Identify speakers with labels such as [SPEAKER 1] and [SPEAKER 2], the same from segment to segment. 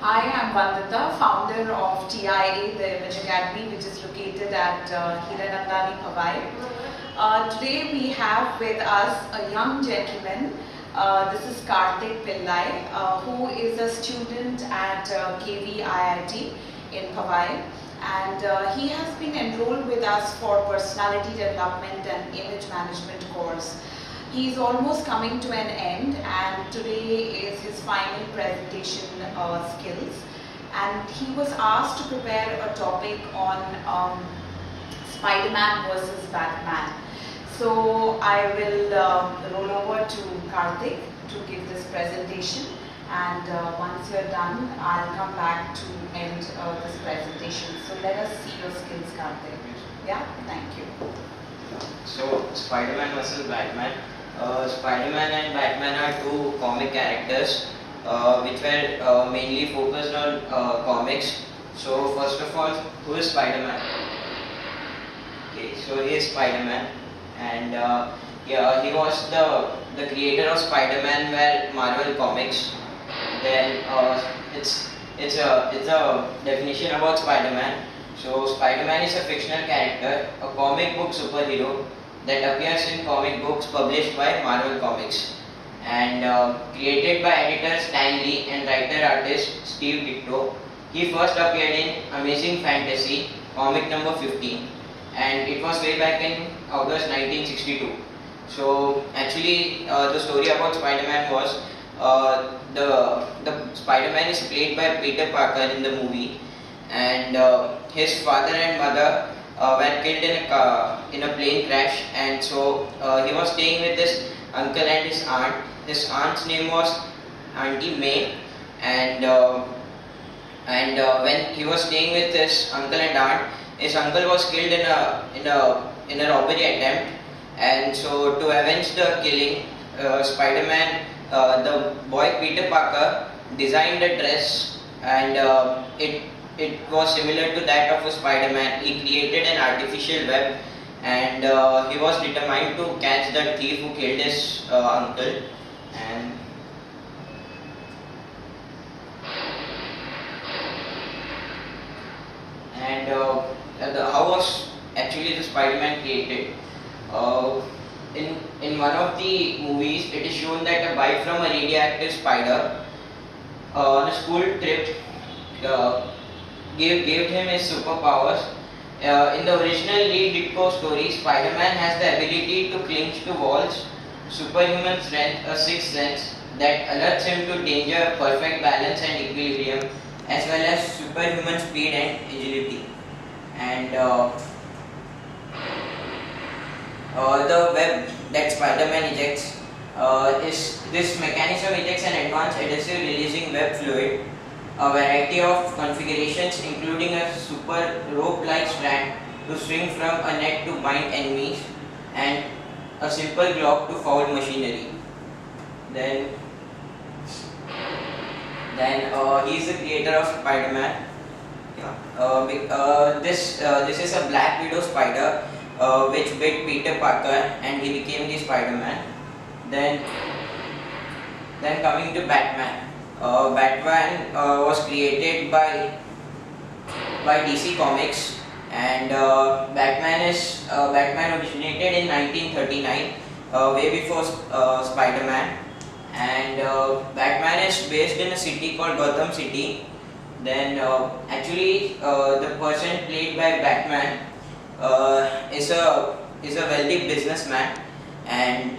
[SPEAKER 1] Hi, I'm Vandita, founder of TIA, the Image Academy, which is located at Hiranandani, Powai. Today we have with us a young gentleman. This is Karthik Pillai, who is a student at KV IIT in Powai. And he has been enrolled with us for personality development and image management course. He is almost coming to an end, and today is his final presentation skills. And he was asked to prepare a topic on Spider-Man versus Batman. So I will roll over to Karthik to give this presentation, and once you're done, I'll come back to end this presentation. So let us see your skills, Karthik. Yeah, thank you.
[SPEAKER 2] So Spider-Man versus Batman. Spider-Man and Batman are two comic characters which were mainly focused on comics. So first of all, who is Spider-Man? Okay, so he is Spider-Man, and yeah, he was the creator of Spider-Man were Marvel Comics. Then it's a definition about Spider-Man. So Spider-Man is a fictional character, a comic book superhero that appears in comic books published by Marvel Comics and created by editor Stan Lee and writer-artist Steve Ditko. He first appeared in Amazing Fantasy, comic number 15, and it was way back in August 1962. So actually the story about Spider-Man was the Spider-Man is played by Peter Parker in the movie, and his father and mother were killed in a plane crash, and so he was staying with his uncle and his aunt. His aunt's name was Auntie May, and when he was staying with his uncle and aunt, his uncle was killed in a robbery attempt, and so to avenge the killing, Spider-Man, the boy Peter Parker, designed a dress, and it was similar to that of a Spider-Man. He created an artificial web, and he was determined to catch the thief who killed his uncle. How was actually the Spider-Man created? In one of the movies, it is shown that a bite from a radioactive spider on a school trip gave him his superpowers. In the original Lee Ditko story, Spider-Man has the ability to cling to walls, superhuman strength, a sixth sense that alerts him to danger, perfect balance and equilibrium, as well as superhuman speed and agility. And the web that Spider-Man ejects is this mechanism ejects an advanced adhesive releasing web fluid, a variety of configurations including a super rope-like strand to swing from a net to bind enemies, and a simple globe to foul machinery. Then he is the creator of Spider-Man. This is a Black Widow spider which bit Peter Parker, and he became the Spider-Man. Then coming to Batman. Batman was created by DC Comics, and Batman originated in 1939, way before Spider-Man. And Batman is based in a city called Gotham City. Then actually the person played by Batman is a wealthy businessman, and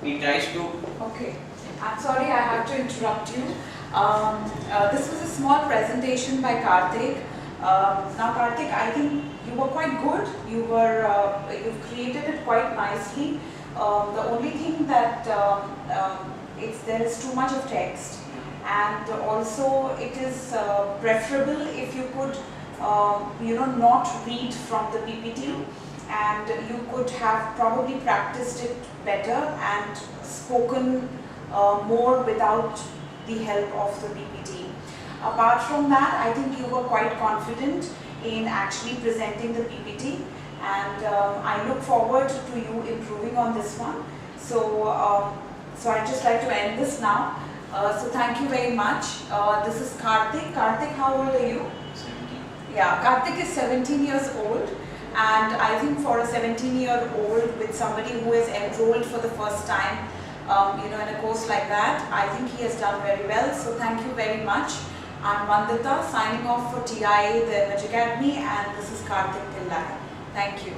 [SPEAKER 2] he tries to.
[SPEAKER 1] Okay, I'm sorry I have to interrupt you. This was a small presentation by Karthik. Now Karthik, I think you were quite good. You've created it quite nicely. The only thing that there is too much of text, and also it is preferable if you could not read from the PPT, and you could have probably practiced it better and spoken more without the help of the PPT. Apart from that, I think you were quite confident in actually presenting the PPT, and I look forward to you improving on this one. So I'd just like to end this now. So thank you very much. This is Karthik. Karthik, how old are you?
[SPEAKER 2] 17.
[SPEAKER 1] Yeah, Karthik is 17 years old, and I think for a 17-year-old with somebody who is enrolled for the first time, in a course like that, I think he has done very well. So thank you very much. I'm Vandita signing off for TIA, the Image Academy, and this is Karthik Pillai. Thank you.